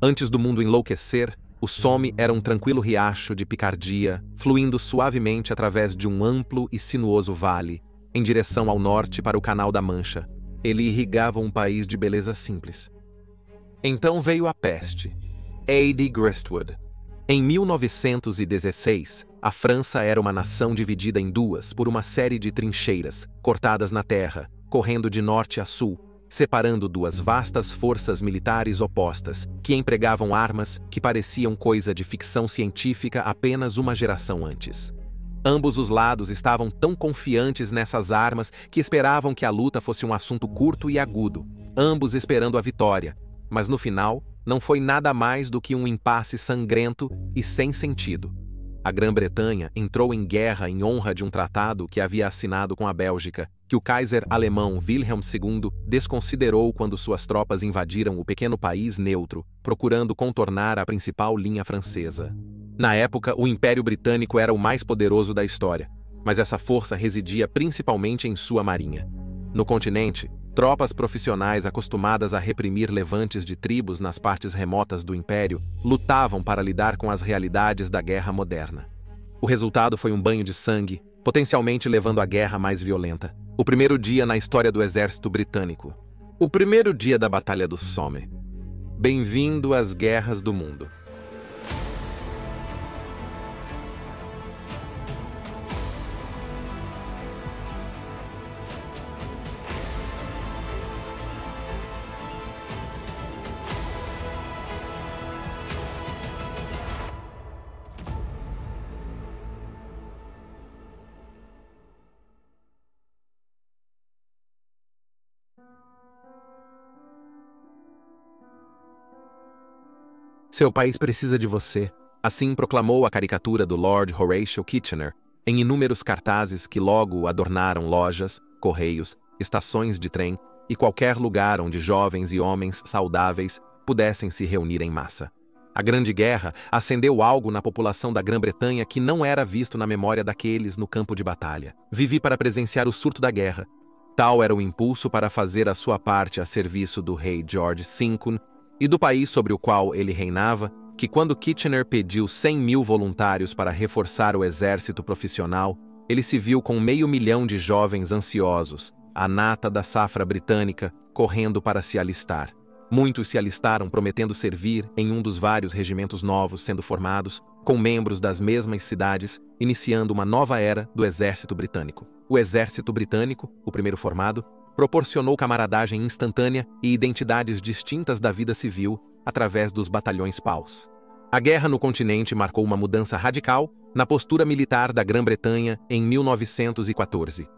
Antes do mundo enlouquecer, o Somme era um tranquilo riacho de Picardia, fluindo suavemente através de um amplo e sinuoso vale, em direção ao norte para o Canal da Mancha. Ele irrigava um país de beleza simples. Então veio a peste. A.D. Gristwood. Em 1916, a França era uma nação dividida em duas por uma série de trincheiras, cortadas na terra, correndo de norte a sul, separando duas vastas forças militares opostas, que empregavam armas que pareciam coisa de ficção científica apenas uma geração antes. Ambos os lados estavam tão confiantes nessas armas que esperavam que a luta fosse um assunto curto e agudo, ambos esperando a vitória, mas no final não foi nada mais do que um impasse sangrento e sem sentido. A Grã-Bretanha entrou em guerra em honra de um tratado que havia assinado com a Bélgica, que o Kaiser alemão Wilhelm II desconsiderou quando suas tropas invadiram o pequeno país neutro, procurando contornar a principal linha francesa. Na época, o Império Britânico era o mais poderoso da história, mas essa força residia principalmente em sua marinha. No continente, tropas profissionais acostumadas a reprimir levantes de tribos nas partes remotas do Império lutavam para lidar com as realidades da guerra moderna. O resultado foi um banho de sangue, potencialmente levando à guerra mais violenta. O primeiro dia na história do exército britânico. O primeiro dia da Batalha do Somme. Bem-vindo às guerras do mundo. Seu país precisa de você, assim proclamou a caricatura do Lord Horatio Kitchener, em inúmeros cartazes que logo adornaram lojas, correios, estações de trem e qualquer lugar onde jovens e homens saudáveis pudessem se reunir em massa. A Grande Guerra acendeu algo na população da Grã-Bretanha que não era visto na memória daqueles no campo de batalha. Vivi para presenciar o surto da guerra. Tal era o impulso para fazer a sua parte a serviço do rei George V e do país sobre o qual ele reinava, que quando Kitchener pediu 100.000 voluntários para reforçar o exército profissional, ele se viu com 500.000 de jovens ansiosos, a nata da safra britânica, correndo para se alistar. Muitos se alistaram prometendo servir em um dos vários regimentos novos sendo formados, com membros das mesmas cidades, iniciando uma nova era do exército britânico. O exército britânico, o primeiro formado, proporcionou camaradagem instantânea e identidades distintas da vida civil através dos batalhões paus. A guerra no continente marcou uma mudança radical na postura militar da Grã-Bretanha em 1914.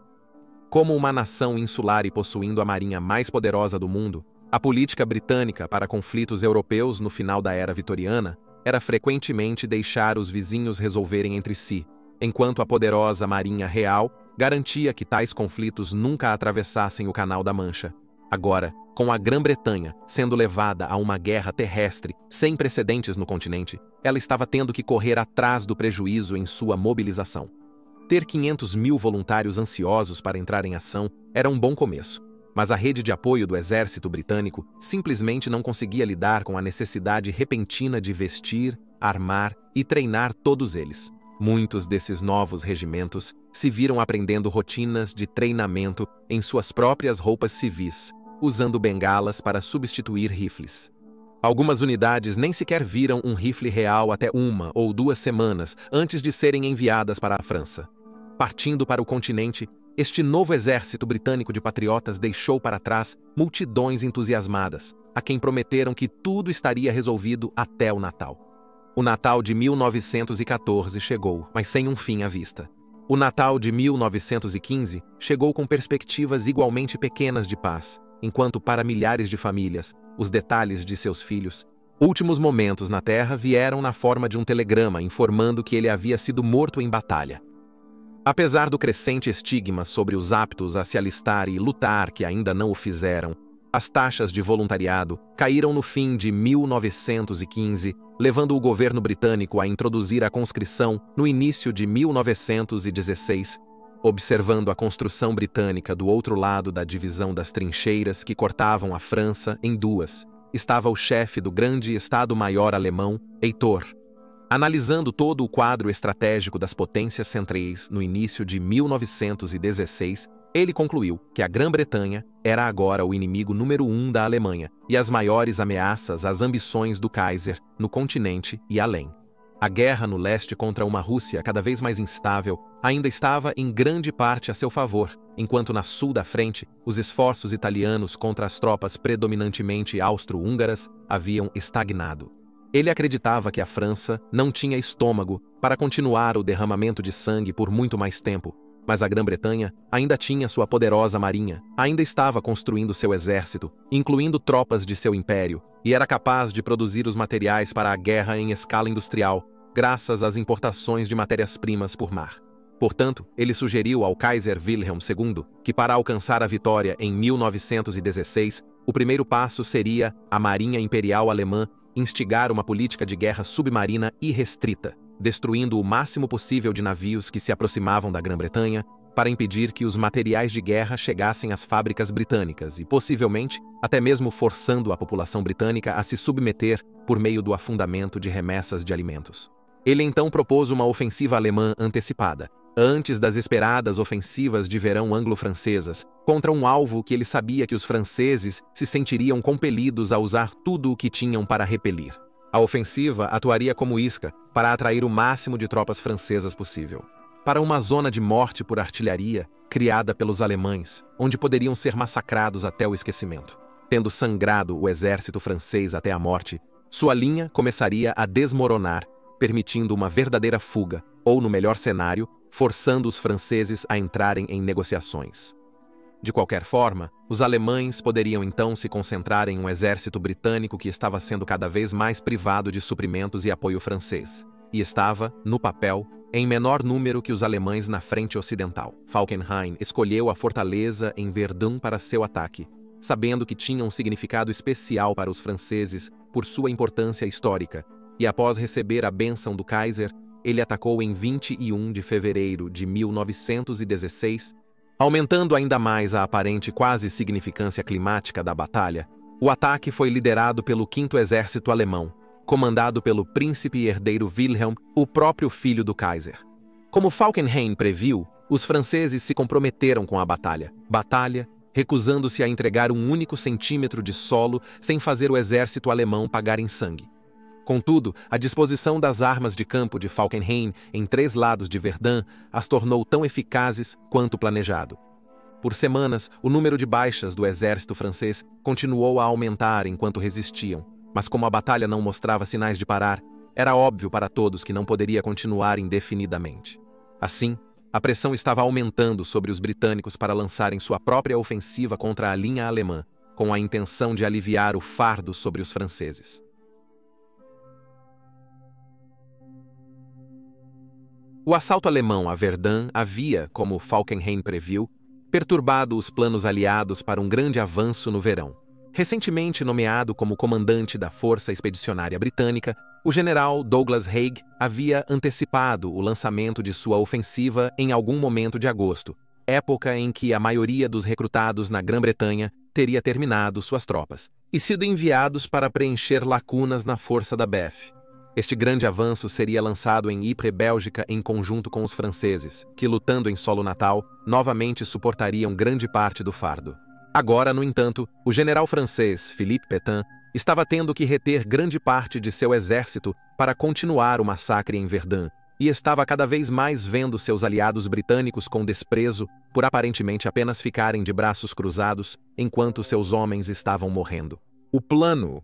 Como uma nação insular e possuindo a marinha mais poderosa do mundo, a política britânica para conflitos europeus no final da era vitoriana era frequentemente deixar os vizinhos resolverem entre si, enquanto a poderosa marinha real garantia que tais conflitos nunca atravessassem o Canal da Mancha. Agora, com a Grã-Bretanha sendo levada a uma guerra terrestre sem precedentes no continente, ela estava tendo que correr atrás do prejuízo em sua mobilização. Ter 500.000 voluntários ansiosos para entrar em ação era um bom começo, mas a rede de apoio do exército britânico simplesmente não conseguia lidar com a necessidade repentina de vestir, armar e treinar todos eles. Muitos desses novos regimentos se viram aprendendo rotinas de treinamento em suas próprias roupas civis, usando bengalas para substituir rifles. Algumas unidades nem sequer viram um rifle real até 1 ou 2 semanas antes de serem enviadas para a França. Partindo para o continente, este novo exército britânico de patriotas deixou para trás multidões entusiasmadas, a quem prometeram que tudo estaria resolvido até o Natal. O Natal de 1914 chegou, mas sem um fim à vista. O Natal de 1915 chegou com perspectivas igualmente pequenas de paz, enquanto para milhares de famílias, os detalhes de seus filhos, últimos momentos na Terra vieram na forma de um telegrama informando que ele havia sido morto em batalha. Apesar do crescente estigma sobre os aptos a se alistar e lutar que ainda não o fizeram, as taxas de voluntariado caíram no fim de 1915, levando o governo britânico a introduzir a conscrição no início de 1916, observando a construção britânica do outro lado da divisão das trincheiras que cortavam a França em duas. estava o chefe do grande Estado-Maior alemão, Heitor. Analisando todo o quadro estratégico das potências centrais no início de 1916, ele concluiu que a Grã-Bretanha era agora o inimigo número 1 da Alemanha e as maiores ameaças às ambições do Kaiser no continente e além. A guerra no leste contra uma Rússia cada vez mais instável ainda estava em grande parte a seu favor, enquanto na sul da frente, os esforços italianos contra as tropas predominantemente austro-húngaras haviam estagnado. Ele acreditava que a França não tinha estômago para continuar o derramamento de sangue por muito mais tempo, mas a Grã-Bretanha ainda tinha sua poderosa marinha, ainda estava construindo seu exército, incluindo tropas de seu império, e era capaz de produzir os materiais para a guerra em escala industrial, graças às importações de matérias-primas por mar. Portanto, ele sugeriu ao Kaiser Wilhelm II que, para alcançar a vitória em 1916, o primeiro passo seria a Marinha Imperial Alemã instigar uma política de guerra submarina irrestrita, destruindo o máximo possível de navios que se aproximavam da Grã-Bretanha, para impedir que os materiais de guerra chegassem às fábricas britânicas e, possivelmente, até mesmo forçando a população britânica a se submeter por meio do afundamento de remessas de alimentos. Ele então propôs uma ofensiva alemã antecipada, antes das esperadas ofensivas de verão anglo-francesas, contra um alvo que ele sabia que os franceses se sentiriam compelidos a usar tudo o que tinham para repelir. A ofensiva atuaria como isca para atrair o máximo de tropas francesas possível para uma zona de morte por artilharia criada pelos alemães, onde poderiam ser massacrados até o esquecimento. Tendo sangrado o exército francês até a morte, sua linha começaria a desmoronar, permitindo uma verdadeira fuga, ou, no melhor cenário, forçando os franceses a entrarem em negociações. De qualquer forma, os alemães poderiam então se concentrar em um exército britânico que estava sendo cada vez mais privado de suprimentos e apoio francês, e estava, no papel, em menor número que os alemães na frente ocidental. Falkenhayn escolheu a fortaleza em Verdun para seu ataque, sabendo que tinha um significado especial para os franceses por sua importância histórica, e após receber a bênção do Kaiser, ele atacou em 21 de fevereiro de 1916, aumentando ainda mais a aparente quase significância climática da batalha. O ataque foi liderado pelo 5º Exército Alemão, comandado pelo príncipe e herdeiro Wilhelm, o próprio filho do Kaiser. Como Falkenhayn previu, os franceses se comprometeram com a batalha, recusando-se a entregar um único centímetro de solo sem fazer o exército alemão pagar em sangue. Contudo, a disposição das armas de campo de Falkenhayn em 3 lados de Verdun as tornou tão eficazes quanto planejado. Por semanas, o número de baixas do exército francês continuou a aumentar enquanto resistiam, mas como a batalha não mostrava sinais de parar, era óbvio para todos que não poderia continuar indefinidamente. Assim, a pressão estava aumentando sobre os britânicos para lançarem sua própria ofensiva contra a linha alemã, com a intenção de aliviar o fardo sobre os franceses. O assalto alemão a Verdun havia, como Falkenhayn previu, perturbado os planos aliados para um grande avanço no verão. Recentemente nomeado como comandante da Força Expedicionária Britânica, o general Douglas Haig havia antecipado o lançamento de sua ofensiva em algum momento de agosto, época em que a maioria dos recrutados na Grã-Bretanha teria terminado suas tropas e sido enviados para preencher lacunas na força da BEF. Este grande avanço seria lançado em Ypres, Bélgica, em conjunto com os franceses, que, lutando em solo natal, novamente suportariam grande parte do fardo. Agora, no entanto, o general francês Philippe Pétain estava tendo que reter grande parte de seu exército para continuar o massacre em Verdun, e estava cada vez mais vendo seus aliados britânicos com desprezo por aparentemente apenas ficarem de braços cruzados enquanto seus homens estavam morrendo. O plano...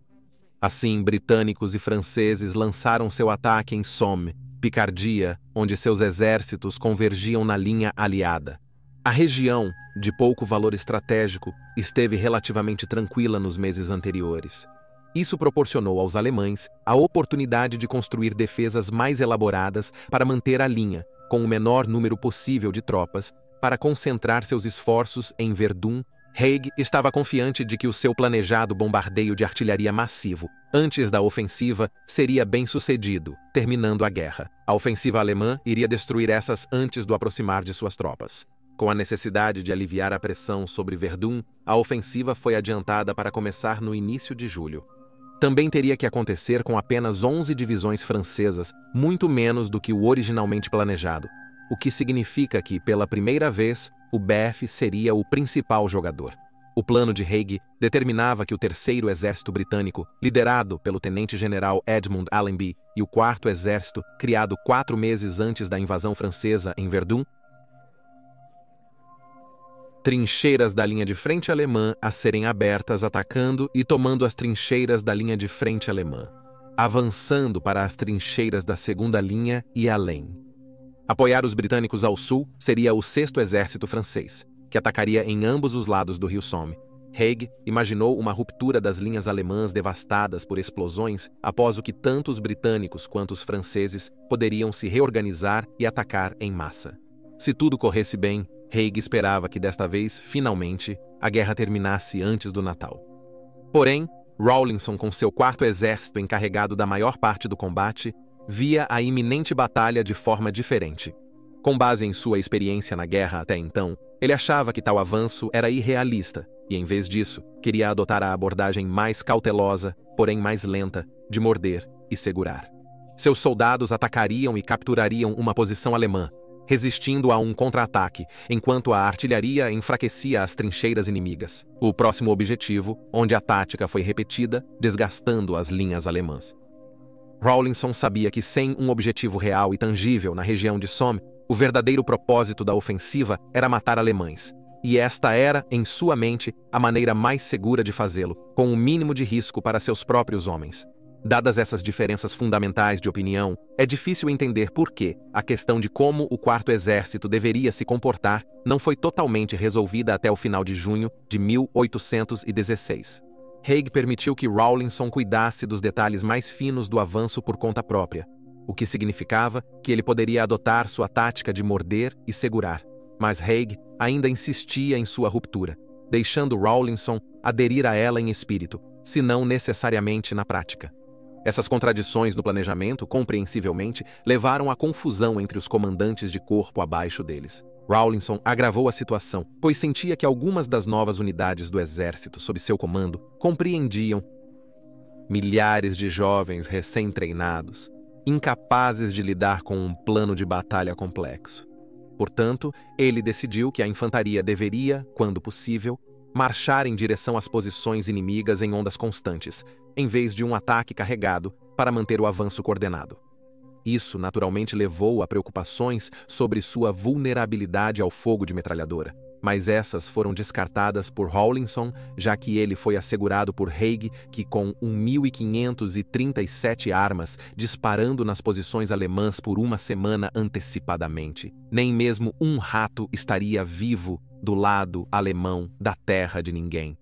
Assim, britânicos e franceses lançaram seu ataque em Somme, Picardia, onde seus exércitos convergiam na linha aliada. A região, de pouco valor estratégico, esteve relativamente tranquila nos meses anteriores. Isso proporcionou aos alemães a oportunidade de construir defesas mais elaboradas para manter a linha, com o menor número possível de tropas, para concentrar seus esforços em Verdun. Haig estava confiante de que o seu planejado bombardeio de artilharia massivo, antes da ofensiva, seria bem sucedido, terminando a guerra. A ofensiva alemã iria destruir essas antes do aproximar de suas tropas. Com a necessidade de aliviar a pressão sobre Verdun, a ofensiva foi adiantada para começar no início de julho. também teria que acontecer com apenas 11 divisões francesas, muito menos do que o originalmente planejado, o que significa que, pela primeira vez, o BF seria o principal jogador. O plano de Haig determinava que o Terceiro Exército Britânico, liderado pelo tenente-general Edmund Allenby, e o Quarto Exército, criado 4 meses antes da invasão francesa em Verdun, trincheiras da linha de frente alemã a serem abertas atacando e tomando as trincheiras da linha de frente alemã, avançando para as trincheiras da segunda linha e além. Apoiar os britânicos ao sul seria o Sexto Exército Francês, que atacaria em ambos os lados do rio Somme. Haig imaginou uma ruptura das linhas alemãs devastadas por explosões após o que tanto os britânicos quanto os franceses poderiam se reorganizar e atacar em massa. Se tudo corresse bem, Haig esperava que desta vez, finalmente, a guerra terminasse antes do Natal. Porém, Rawlinson, com seu quarto exército encarregado da maior parte do combate, via a iminente batalha de forma diferente. Com base em sua experiência na guerra até então, ele achava que tal avanço era irrealista e, em vez disso, queria adotar a abordagem mais cautelosa, porém mais lenta, de morder e segurar. Seus soldados atacariam e capturariam uma posição alemã, resistindo a um contra-ataque, enquanto a artilharia enfraquecia as trincheiras inimigas. O próximo objetivo, onde a tática foi repetida, desgastando as linhas alemãs. Rawlinson sabia que sem um objetivo real e tangível na região de Somme, o verdadeiro propósito da ofensiva era matar alemães, e esta era, em sua mente, a maneira mais segura de fazê-lo, com o mínimo de risco para seus próprios homens. Dadas essas diferenças fundamentais de opinião, é difícil entender por que a questão de como o Quarto Exército deveria se comportar não foi totalmente resolvida até o final de junho de 1816. Haig permitiu que Rawlinson cuidasse dos detalhes mais finos do avanço por conta própria, o que significava que ele poderia adotar sua tática de morder e segurar. Mas Haig ainda insistia em sua ruptura, deixando Rawlinson aderir a ela em espírito, se não necessariamente na prática. Essas contradições no planejamento, compreensivelmente, levaram à confusão entre os comandantes de corpo abaixo deles. Rawlinson agravou a situação, pois sentia que algumas das novas unidades do exército sob seu comando compreendiam milhares de jovens recém-treinados, incapazes de lidar com um plano de batalha complexo. Portanto, ele decidiu que a infantaria deveria, quando possível, marchar em direção às posições inimigas em ondas constantes, em vez de um ataque carregado para manter o avanço coordenado. Isso, naturalmente, levou a preocupações sobre sua vulnerabilidade ao fogo de metralhadora, mas essas foram descartadas por Rawlinson, já que ele foi assegurado por Haig que, com 1.537 armas disparando nas posições alemãs por uma semana antecipadamente, nem mesmo um rato estaria vivo do lado alemão da terra de ninguém.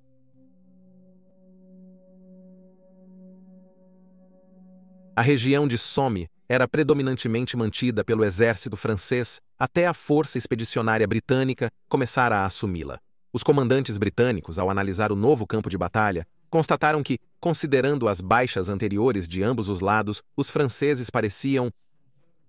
A região de Somme era predominantemente mantida pelo exército francês até a força expedicionária britânica começar a assumi-la. Os comandantes britânicos, ao analisar o novo campo de batalha, constataram que, considerando as baixas anteriores de ambos os lados, os franceses pareciam...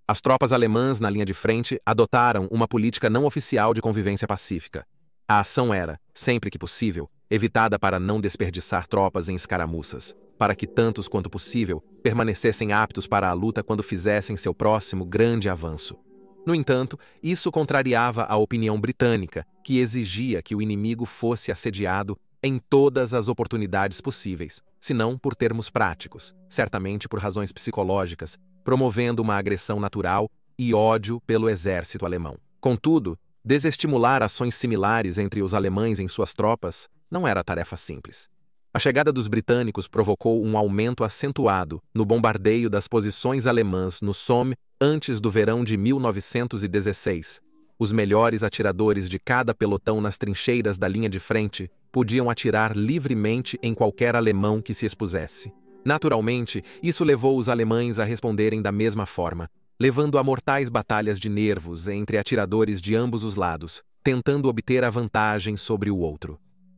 As tropas alemãs na linha de frente adotaram uma política não oficial de convivência pacífica. A ação era, sempre que possível, evitada para não desperdiçar tropas em escaramuças, para que tantos quanto possível permanecessem aptos para a luta quando fizessem seu próximo grande avanço. No entanto, isso contrariava a opinião britânica, que exigia que o inimigo fosse assediado em todas as oportunidades possíveis, se não por termos práticos, certamente por razões psicológicas, promovendo uma agressão natural e ódio pelo exército alemão. Contudo, desestimular ações similares entre os alemães em suas tropas não era tarefa simples. A chegada dos britânicos provocou um aumento acentuado no bombardeio das posições alemãs no Somme antes do verão de 1916. Os melhores atiradores de cada pelotão nas trincheiras da linha de frente podiam atirar livremente em qualquer alemão que se expusesse. Naturalmente, isso levou os alemães a responderem da mesma forma, levando a mortais batalhas de nervos entre atiradores de ambos os lados, tentando obter a vantagem sobre o outro.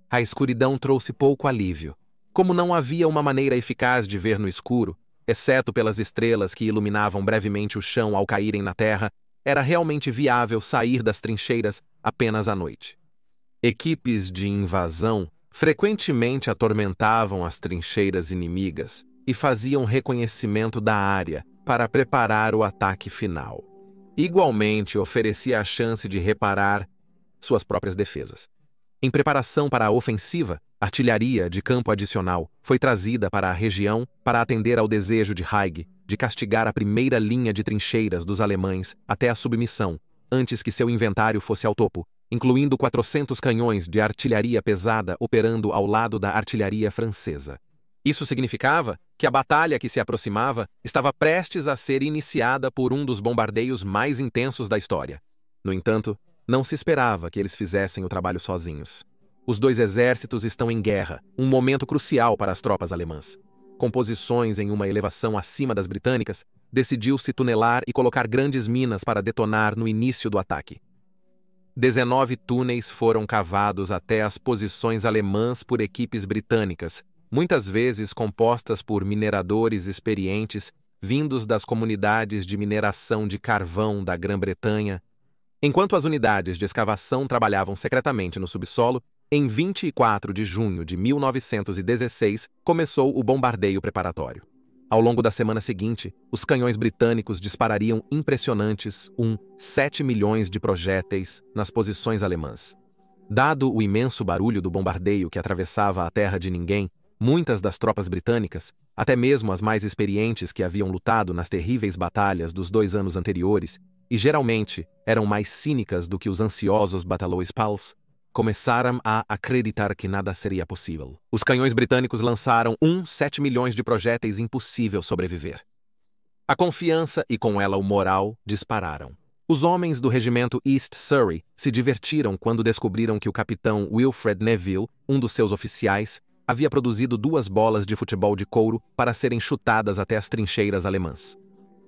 A escuridão trouxe pouco alívio. Como não havia uma maneira eficaz de ver no escuro, exceto pelas estrelas que iluminavam brevemente o chão ao caírem na terra, era realmente viável sair das trincheiras apenas à noite. Equipes de invasão frequentemente atormentavam as trincheiras inimigas e faziam reconhecimento da área para preparar o ataque final. Igualmente, oferecia a chance de reparar suas próprias defesas. Em preparação para a ofensiva, artilharia de campo adicional foi trazida para a região para atender ao desejo de Haig de castigar a primeira linha de trincheiras dos alemães até a submissão, antes que seu inventário fosse ao topo, incluindo 400 canhões de artilharia pesada operando ao lado da artilharia francesa. Isso significava que a batalha que se aproximava estava prestes a ser iniciada por um dos bombardeios mais intensos da história. No entanto, não se esperava que eles fizessem o trabalho sozinhos. Os dois exércitos estão em guerra, um momento crucial para as tropas alemãs. Com posições em uma elevação acima das britânicas, decidiu-se tunelar e colocar grandes minas para detonar no início do ataque. 19 túneis foram cavados até as posições alemãs por equipes britânicas, muitas vezes compostas por mineradores experientes vindos das comunidades de mineração de carvão da Grã-Bretanha. Enquanto as unidades de escavação trabalhavam secretamente no subsolo, em 24 de junho de 1916 começou o bombardeio preparatório. Ao longo da semana seguinte, os canhões britânicos disparariam impressionantes 7 milhões de projéteis nas posições alemãs. Dado o imenso barulho do bombardeio que atravessava a terra de ninguém, muitas das tropas britânicas, até mesmo as mais experientes que haviam lutado nas terríveis batalhas dos 2 anos anteriores, e geralmente eram mais cínicas do que os ansiosos bataloues-pals, começaram a acreditar que nada seria possível. Os canhões britânicos lançaram 7 milhões de projéteis impossível sobreviver. A confiança e com ela o moral dispararam. Os homens do regimento East Surrey se divertiram quando descobriram que o capitão Wilfred Neville, um dos seus oficiais, havia produzido 2 bolas de futebol de couro para serem chutadas até as trincheiras alemãs.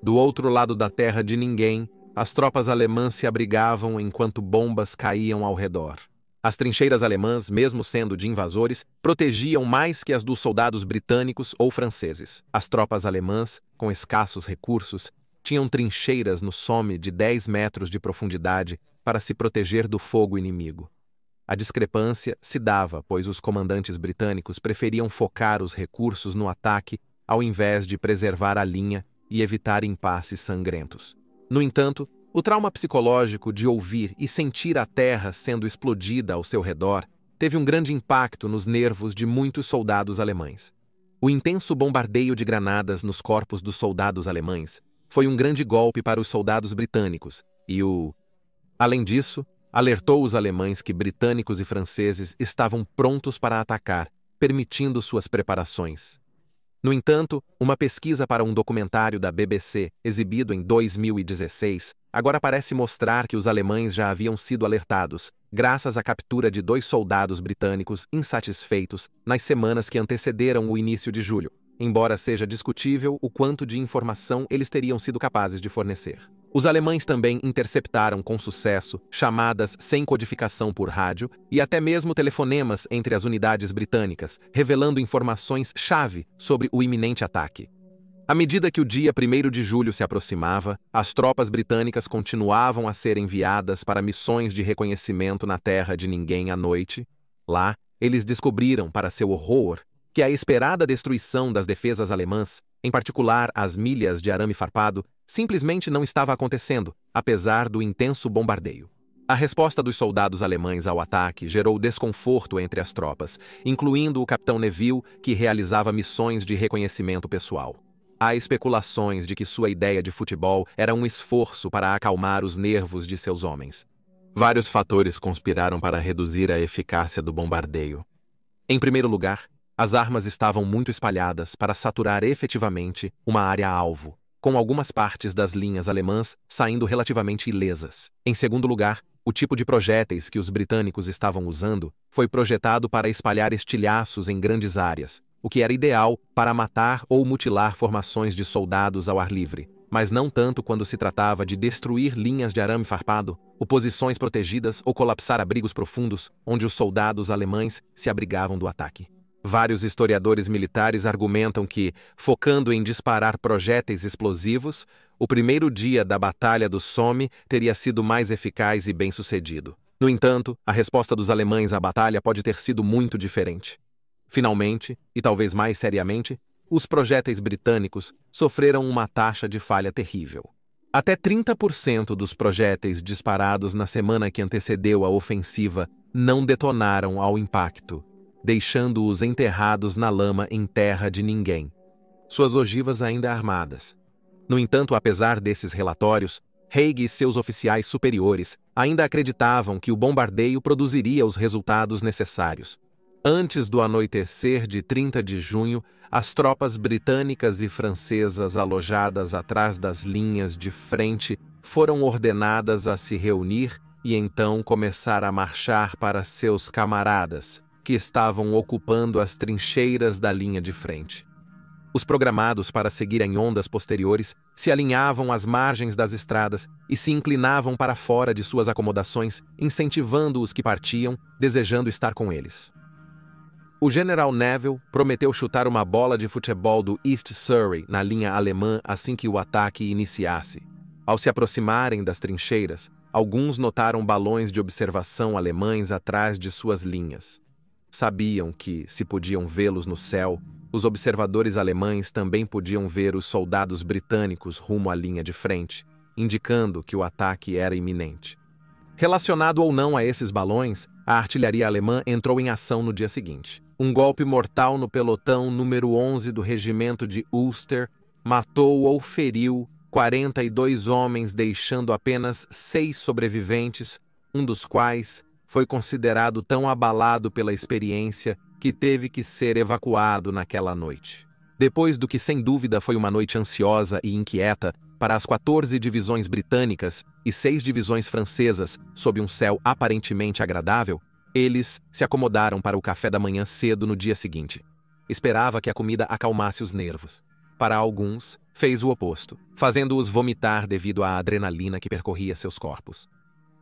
Do outro lado da terra de ninguém, as tropas alemãs se abrigavam enquanto bombas caíam ao redor. As trincheiras alemãs, mesmo sendo de invasores, protegiam mais que as dos soldados britânicos ou franceses. As tropas alemãs, com escassos recursos, tinham trincheiras no Somme de 10 metros de profundidade para se proteger do fogo inimigo. A discrepância se dava, pois os comandantes britânicos preferiam focar os recursos no ataque ao invés de preservar a linha e evitar impasses sangrentos. No entanto, o trauma psicológico de ouvir e sentir a terra sendo explodida ao seu redor teve um grande impacto nos nervos de muitos soldados alemães. O intenso bombardeio de granadas nos corpos dos soldados alemães foi um grande golpe para os soldados britânicos e além disso, alertou os alemães que britânicos e franceses estavam prontos para atacar, permitindo suas preparações. No entanto, uma pesquisa para um documentário da BBC, exibido em 2016, agora parece mostrar que os alemães já haviam sido alertados, graças à captura de 2 soldados britânicos insatisfeitos nas semanas que antecederam o início de julho, embora seja discutível o quanto de informação eles teriam sido capazes de fornecer. Os alemães também interceptaram com sucesso chamadas sem codificação por rádio e até mesmo telefonemas entre as unidades britânicas, revelando informações-chave sobre o iminente ataque. À medida que o dia 1º de julho se aproximava, as tropas britânicas continuavam a ser enviadas para missões de reconhecimento na terra de ninguém à noite. Lá, eles descobriram, para seu horror, que a esperada destruição das defesas alemãs, em particular as milhas de arame farpado, simplesmente não estava acontecendo, apesar do intenso bombardeio. A resposta dos soldados alemães ao ataque gerou desconforto entre as tropas, incluindo o capitão Neville, que realizava missões de reconhecimento pessoal. Há especulações de que sua ideia de futebol era um esforço para acalmar os nervos de seus homens. Vários fatores conspiraram para reduzir a eficácia do bombardeio. Em primeiro lugar, as armas estavam muito espalhadas para saturar efetivamente uma área-alvo, com algumas partes das linhas alemãs saindo relativamente ilesas. Em segundo lugar, o tipo de projéteis que os britânicos estavam usando foi projetado para espalhar estilhaços em grandes áreas, o que era ideal para matar ou mutilar formações de soldados ao ar livre, mas não tanto quando se tratava de destruir linhas de arame farpado, ou posições protegidas ou colapsar abrigos profundos onde os soldados alemães se abrigavam do ataque. Vários historiadores militares argumentam que, focando em disparar projéteis explosivos, o primeiro dia da Batalha do Somme teria sido mais eficaz e bem-sucedido. No entanto, a resposta dos alemães à batalha pode ter sido muito diferente. Finalmente, e talvez mais seriamente, os projéteis britânicos sofreram uma taxa de falha terrível. Até 30% dos projéteis disparados na semana que antecedeu a ofensiva não detonaram ao impacto, deixando-os enterrados na lama em terra de ninguém. Suas ogivas ainda armadas. No entanto, apesar desses relatórios, Haig e seus oficiais superiores ainda acreditavam que o bombardeio produziria os resultados necessários. Antes do anoitecer de 30 de junho, as tropas britânicas e francesas alojadas atrás das linhas de frente foram ordenadas a se reunir e então começar a marchar para seus camaradas, que estavam ocupando as trincheiras da linha de frente. Os programados para seguir em ondas posteriores se alinhavam às margens das estradas e se inclinavam para fora de suas acomodações, incentivando os que partiam, desejando estar com eles. O general Neville prometeu chutar uma bola de futebol do East Surrey na linha alemã assim que o ataque iniciasse. Ao se aproximarem das trincheiras, alguns notaram balões de observação alemães atrás de suas linhas. Sabiam que, se podiam vê-los no céu, os observadores alemães também podiam ver os soldados britânicos rumo à linha de frente, indicando que o ataque era iminente. Relacionado ou não a esses balões, a artilharia alemã entrou em ação no dia seguinte. Um golpe mortal no pelotão número 11 do regimento de Ulster matou ou feriu 42 homens, deixando apenas 6 sobreviventes, um dos quais foi considerado tão abalado pela experiência que teve que ser evacuado naquela noite. Depois do que sem dúvida foi uma noite ansiosa e inquieta para as 14 divisões britânicas e 6 divisões francesas sob um céu aparentemente agradável, eles se acomodaram para o café da manhã cedo no dia seguinte. Esperava que a comida acalmasse os nervos. Para alguns, fez o oposto, fazendo-os vomitar devido à adrenalina que percorria seus corpos.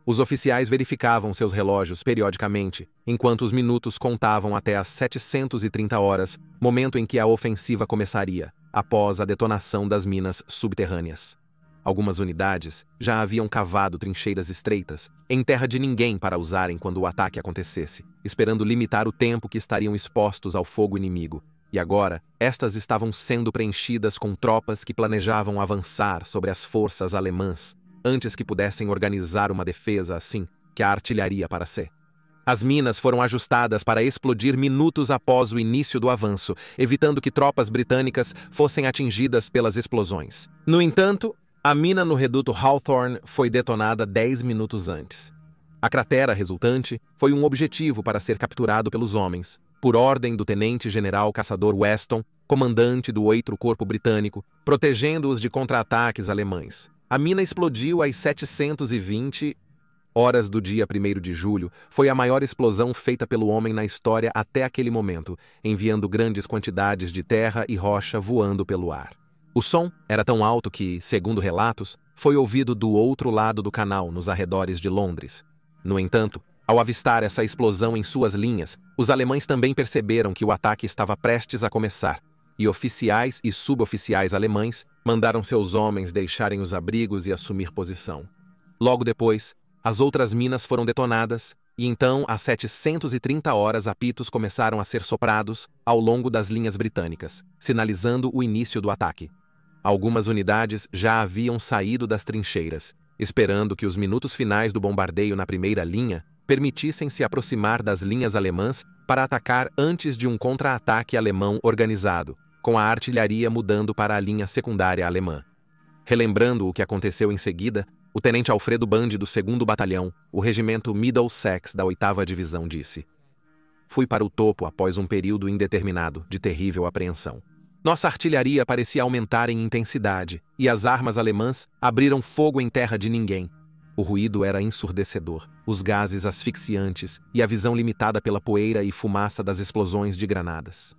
Os oficiais verificavam seus relógios periodicamente, enquanto os minutos contavam até às 730 horas, momento em que a ofensiva começaria, após a detonação das minas subterrâneas. Algumas unidades já haviam cavado trincheiras estreitas, em terra de ninguém para usarem quando o ataque acontecesse, esperando limitar o tempo que estariam expostos ao fogo inimigo, e agora estas estavam sendo preenchidas com tropas que planejavam avançar sobre as forças alemãs, antes que pudessem organizar uma defesa assim que a artilharia para si. As minas foram ajustadas para explodir minutos após o início do avanço, evitando que tropas britânicas fossem atingidas pelas explosões. No entanto, a mina no reduto Hawthorne foi detonada 10 minutos antes. A cratera resultante foi um objetivo para ser capturado pelos homens, por ordem do tenente-general caçador Weston, comandante do 8º Corpo Britânico, protegendo-os de contra-ataques alemães. A mina explodiu às 720 horas do dia 1º de julho, foi a maior explosão feita pelo homem na história até aquele momento, enviando grandes quantidades de terra e rocha voando pelo ar. O som era tão alto que, segundo relatos, foi ouvido do outro lado do canal, nos arredores de Londres. No entanto, ao avistar essa explosão em suas linhas, os alemães também perceberam que o ataque estava prestes a começar, e oficiais e suboficiais alemães mandaram seus homens deixarem os abrigos e assumir posição. Logo depois, as outras minas foram detonadas, e então, às 730 horas, apitos começaram a ser soprados ao longo das linhas britânicas, sinalizando o início do ataque. Algumas unidades já haviam saído das trincheiras, esperando que os minutos finais do bombardeio na primeira linha permitissem se aproximar das linhas alemãs para atacar antes de um contra-ataque alemão organizado, com a artilharia mudando para a linha secundária alemã. Relembrando o que aconteceu em seguida, o tenente Alfredo Band do 2º Batalhão, o regimento Middlesex da 8ª Divisão, disse: "Fui para o topo após um período indeterminado de terrível apreensão. Nossa artilharia parecia aumentar em intensidade, e as armas alemãs abriram fogo em terra de ninguém. O ruído era ensurdecedor, os gases asfixiantes e a visão limitada pela poeira e fumaça das explosões de granadas.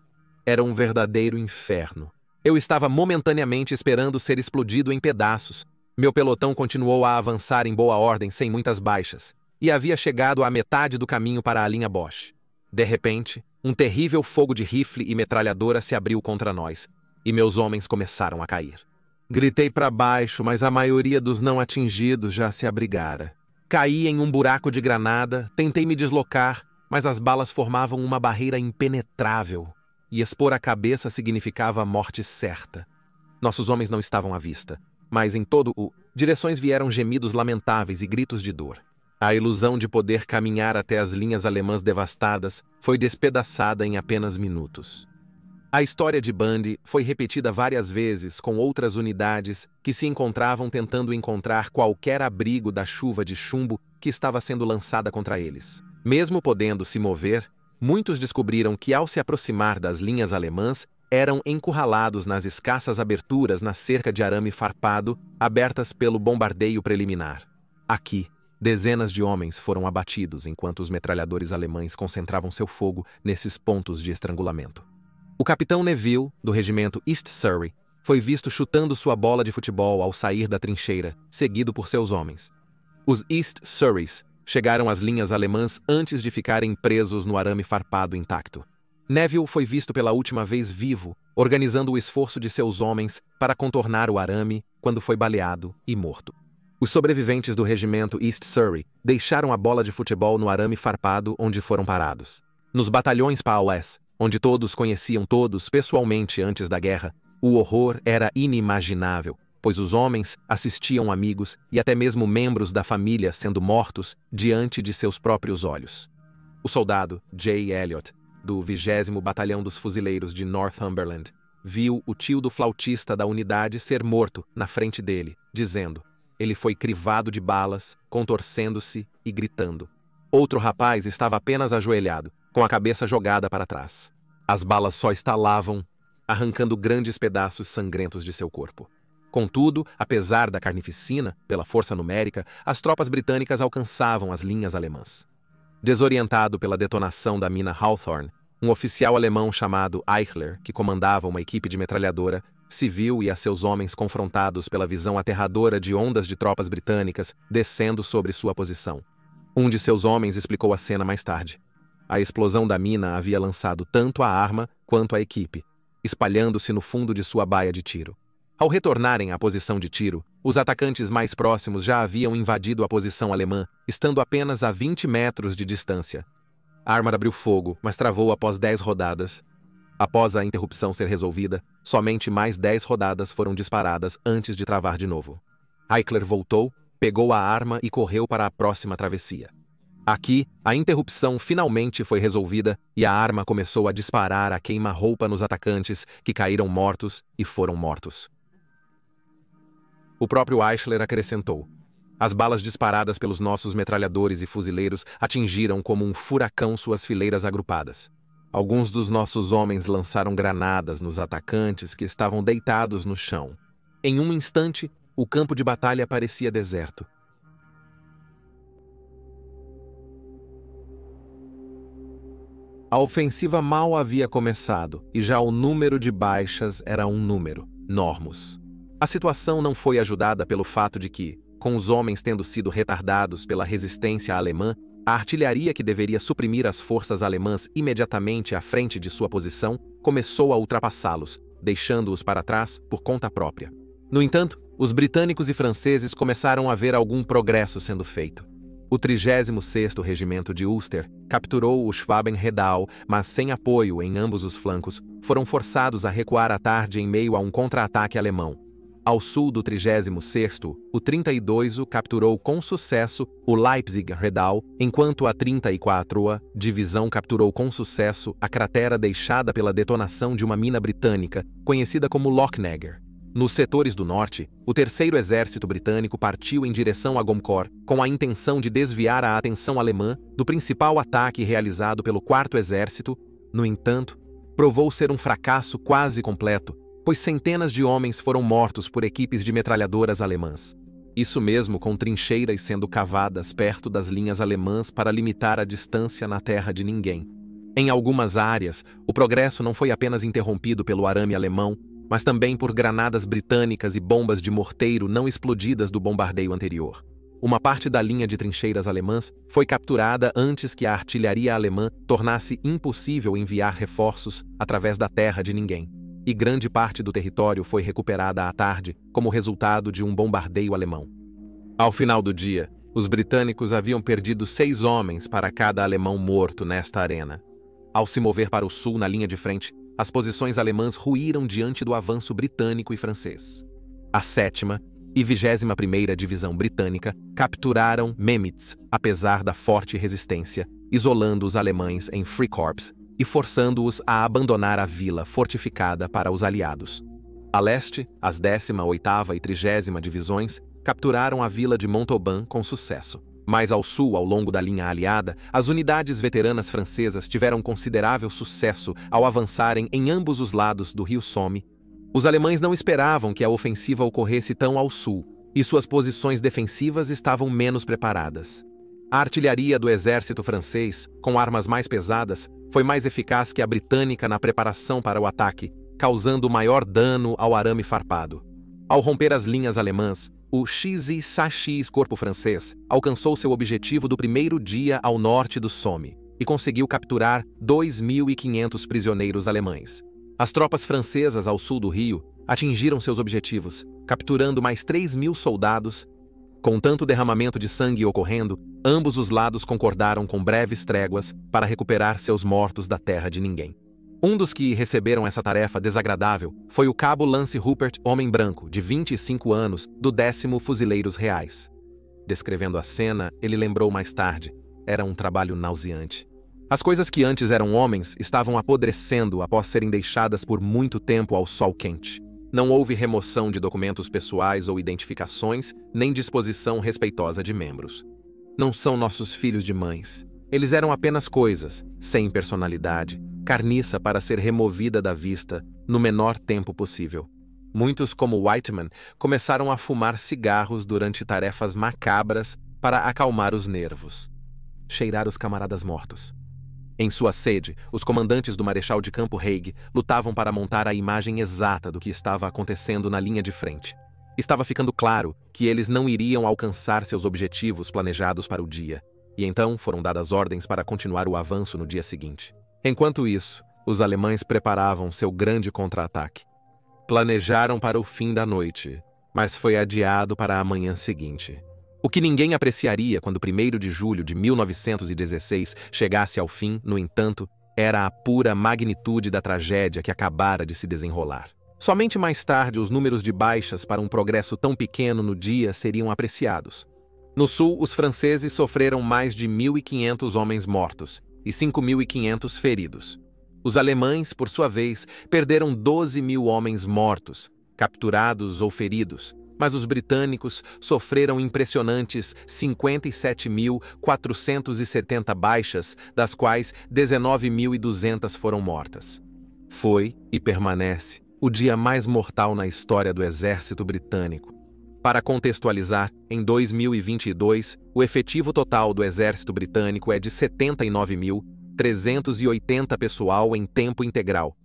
Era um verdadeiro inferno. Eu estava momentaneamente esperando ser explodido em pedaços. Meu pelotão continuou a avançar em boa ordem sem muitas baixas, e havia chegado à metade do caminho para a linha Boche. De repente, um terrível fogo de rifle e metralhadora se abriu contra nós, e meus homens começaram a cair. Gritei para baixo, mas a maioria dos não atingidos já se abrigara. Caí em um buraco de granada, tentei me deslocar, mas as balas formavam uma barreira impenetrável, e expor a cabeça significava a morte certa. Nossos homens não estavam à vista, mas em todo o direções vieram gemidos lamentáveis e gritos de dor. A ilusão de poder caminhar até as linhas alemãs devastadas foi despedaçada em apenas minutos. A história de Bundy foi repetida várias vezes com outras unidades que se encontravam tentando encontrar qualquer abrigo da chuva de chumbo que estava sendo lançada contra eles. Mesmo podendo se mover, muitos descobriram que ao se aproximar das linhas alemãs, eram encurralados nas escassas aberturas na cerca de arame farpado abertas pelo bombardeio preliminar. Aqui, dezenas de homens foram abatidos enquanto os metralhadores alemães concentravam seu fogo nesses pontos de estrangulamento. O capitão Neville, do regimento East Surrey, foi visto chutando sua bola de futebol ao sair da trincheira, seguido por seus homens. Os East Surreys chegaram às linhas alemãs antes de ficarem presos no arame farpado intacto. Neville foi visto pela última vez vivo, organizando o esforço de seus homens para contornar o arame quando foi baleado e morto. Os sobreviventes do regimento East Surrey deixaram a bola de futebol no arame farpado onde foram parados. Nos batalhões PAOS, onde todos conheciam todos pessoalmente antes da guerra, o horror era inimaginável, pois os homens assistiam amigos e até mesmo membros da família sendo mortos diante de seus próprios olhos. O soldado J. Elliot, do 20º Batalhão dos Fuzileiros de Northumberland, viu o tio do flautista da unidade ser morto na frente dele, dizendo: ele foi crivado de balas, contorcendo-se e gritando. Outro rapaz estava apenas ajoelhado, com a cabeça jogada para trás. As balas só estalavam, arrancando grandes pedaços sangrentos de seu corpo. Contudo, apesar da carnificina, pela força numérica, as tropas britânicas alcançavam as linhas alemãs. Desorientado pela detonação da mina Hawthorne, um oficial alemão chamado Eichler, que comandava uma equipe de metralhadora, se viu e a seus homens confrontados pela visão aterradora de ondas de tropas britânicas descendo sobre sua posição. Um de seus homens explicou a cena mais tarde. A explosão da mina havia lançado tanto a arma quanto a equipe, espalhando-se no fundo de sua baia de tiro. Ao retornarem à posição de tiro, os atacantes mais próximos já haviam invadido a posição alemã, estando apenas a 20 metros de distância. A arma abriu fogo, mas travou após 10 rodadas. Após a interrupção ser resolvida, somente mais 10 rodadas foram disparadas antes de travar de novo. Eichler voltou, pegou a arma e correu para a próxima travessia. Aqui, a interrupção finalmente foi resolvida e a arma começou a disparar a queima-roupa nos atacantes, que caíram mortos e foram mortos. O próprio Eichler acrescentou: as balas disparadas pelos nossos metralhadores e fuzileiros atingiram como um furacão suas fileiras agrupadas. Alguns dos nossos homens lançaram granadas nos atacantes que estavam deitados no chão. Em um instante, o campo de batalha parecia deserto. A ofensiva mal havia começado, e já o número de baixas era um número, Normus. A situação não foi ajudada pelo fato de que, com os homens tendo sido retardados pela resistência alemã, a artilharia que deveria suprimir as forças alemãs imediatamente à frente de sua posição começou a ultrapassá-los, deixando-os para trás por conta própria. No entanto, os britânicos e franceses começaram a ver algum progresso sendo feito. O 36º Regimento de Ulster capturou o Schwaben-Redau, mas sem apoio em ambos os flancos, foram forçados a recuar à tarde em meio a um contra-ataque alemão. Ao sul do 36º, o 32º capturou com sucesso o Leipzig-Redau, enquanto a 34ª Divisão capturou com sucesso a cratera deixada pela detonação de uma mina britânica, conhecida como Lochnagar. Nos setores do norte, o 3º Exército Britânico partiu em direção a Gommecourt, com a intenção de desviar a atenção alemã do principal ataque realizado pelo 4º Exército. No entanto, provou ser um fracasso quase completo, pois centenas de homens foram mortos por equipes de metralhadoras alemãs. Isso mesmo com trincheiras sendo cavadas perto das linhas alemãs para limitar a distância na terra de ninguém. Em algumas áreas, o progresso não foi apenas interrompido pelo arame alemão, mas também por granadas britânicas e bombas de morteiro não explodidas do bombardeio anterior. Uma parte da linha de trincheiras alemãs foi capturada antes que a artilharia alemã tornasse impossível enviar reforços através da terra de ninguém, e grande parte do território foi recuperada à tarde como resultado de um bombardeio alemão. Ao final do dia, Os britânicos haviam perdido 6 homens para cada alemão morto nesta arena. Ao se mover para o sul na linha de frente, as posições alemãs ruíram diante do avanço britânico e francês. A 7ª e 21ª Divisão Britânica capturaram Memitz, apesar da forte resistência, isolando os alemães em Freikorps e forçando-os a abandonar a vila fortificada para os aliados. A leste, as 18ª e 30ª Divisões capturaram a vila de Montauban com sucesso. Mais ao sul, ao longo da linha aliada, as unidades veteranas francesas tiveram considerável sucesso ao avançarem em ambos os lados do rio Somme. Os alemães não esperavam que a ofensiva ocorresse tão ao sul, e suas posições defensivas estavam menos preparadas. A artilharia do exército francês, com armas mais pesadas, foi mais eficaz que a britânica na preparação para o ataque, causando maior dano ao arame farpado. Ao romper as linhas alemãs, o XI-SAX Corpo Francês alcançou seu objetivo do primeiro dia ao norte do Somme e conseguiu capturar 2.500 prisioneiros alemães. As tropas francesas ao sul do rio atingiram seus objetivos, capturando mais 3.000 soldados. Com tanto derramamento de sangue ocorrendo, ambos os lados concordaram com breves tréguas para recuperar seus mortos da terra de ninguém. Um dos que receberam essa tarefa desagradável foi o cabo Lance Rupert, homem branco, de 25 anos, do 10º Fuzileiros Reais. Descrevendo a cena, ele lembrou mais tarde: era um trabalho nauseante. As coisas que antes eram homens estavam apodrecendo após serem deixadas por muito tempo ao sol quente. Não houve remoção de documentos pessoais ou identificações, nem disposição respeitosa de membros. Não são nossos filhos de mães. Eles eram apenas coisas, sem personalidade, carniça para ser removida da vista no menor tempo possível. Muitos, como Whiteman, começaram a fumar cigarros durante tarefas macabras para acalmar os nervos. Cheirar os camaradas mortos. Em sua sede, os comandantes do Marechal de Campo Haig lutavam para montar a imagem exata do que estava acontecendo na linha de frente. Estava ficando claro que eles não iriam alcançar seus objetivos planejados para o dia, e então foram dadas ordens para continuar o avanço no dia seguinte. Enquanto isso, os alemães preparavam seu grande contra-ataque. Planejaram para o fim da noite, mas foi adiado para a manhã seguinte. O que ninguém apreciaria quando 1º de julho de 1916 chegasse ao fim, no entanto, era a pura magnitude da tragédia que acabara de se desenrolar. Somente mais tarde os números de baixas para um progresso tão pequeno no dia seriam apreciados. No sul, os franceses sofreram mais de 1.500 homens mortos e 5.500 feridos. Os alemães, por sua vez, perderam 12.000 homens mortos, capturados ou feridos, mas os britânicos sofreram impressionantes 57.470 baixas, das quais 19.200 foram mortas. Foi, e permanece, o dia mais mortal na história do exército britânico. Para contextualizar, em 2022, o efetivo total do exército britânico é de 79.380 pessoal em tempo integral.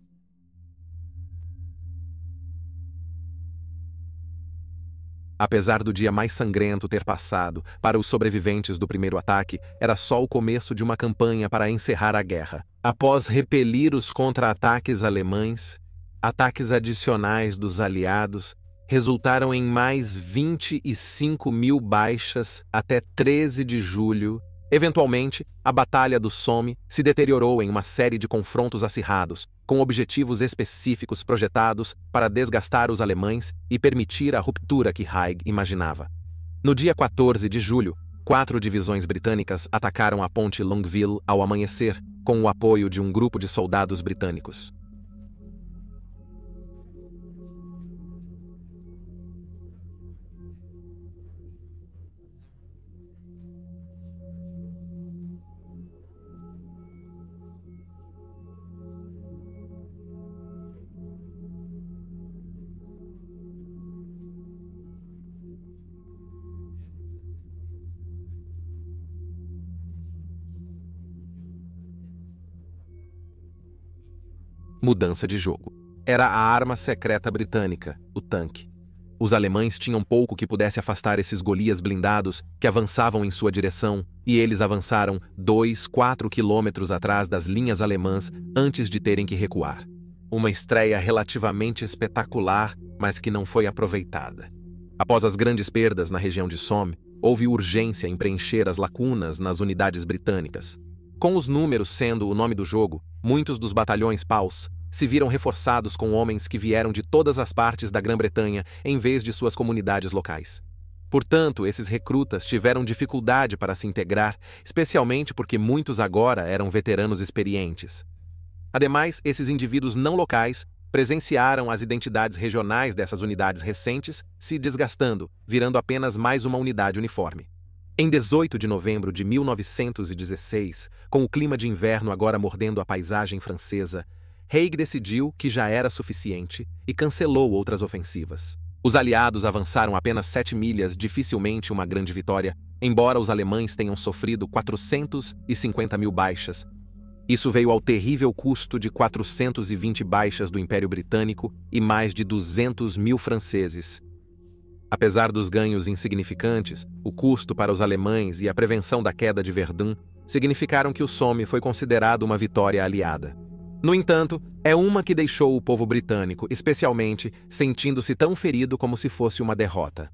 Apesar do dia mais sangrento ter passado, para os sobreviventes do primeiro ataque, era só o começo de uma campanha para encerrar a guerra. Após repelir os contra-ataques alemães, ataques adicionais dos aliados resultaram em mais 25.000 baixas até 13 de julho. Eventualmente, a Batalha do Somme se deteriorou em uma série de confrontos acirrados, com objetivos específicos projetados para desgastar os alemães e permitir a ruptura que Haig imaginava. No dia 14 de julho, 4 divisões britânicas atacaram a ponte Longueville ao amanhecer, com o apoio de um grupo de soldados britânicos. Mudança de jogo. Era a arma secreta britânica, o tanque. Os alemães tinham pouco que pudesse afastar esses Golias blindados que avançavam em sua direção, e eles avançaram 4 quilômetros atrás das linhas alemãs antes de terem que recuar. Uma estreia relativamente espetacular, mas que não foi aproveitada. Após as grandes perdas na região de Somme, houve urgência em preencher as lacunas nas unidades britânicas. Com os números sendo o nome do jogo, muitos dos batalhões PAUs se viram reforçados com homens que vieram de todas as partes da Grã-Bretanha em vez de suas comunidades locais. Portanto, esses recrutas tiveram dificuldade para se integrar, especialmente porque muitos agora eram veteranos experientes. Ademais, esses indivíduos não locais presenciaram as identidades regionais dessas unidades recentes se desgastando, virando apenas mais uma unidade uniforme. Em 18 de novembro de 1916, com o clima de inverno agora mordendo a paisagem francesa, Haig decidiu que já era suficiente e cancelou outras ofensivas. Os aliados avançaram apenas 7 milhas, dificilmente uma grande vitória, embora os alemães tenham sofrido 450 mil baixas. Isso veio ao terrível custo de 420 baixas do Império Britânico e mais de 200 mil franceses. Apesar dos ganhos insignificantes, o custo para os alemães e a prevenção da queda de Verdun significaram que o Somme foi considerado uma vitória aliada. No entanto, é uma que deixou o povo britânico, especialmente, sentindo-se tão ferido como se fosse uma derrota.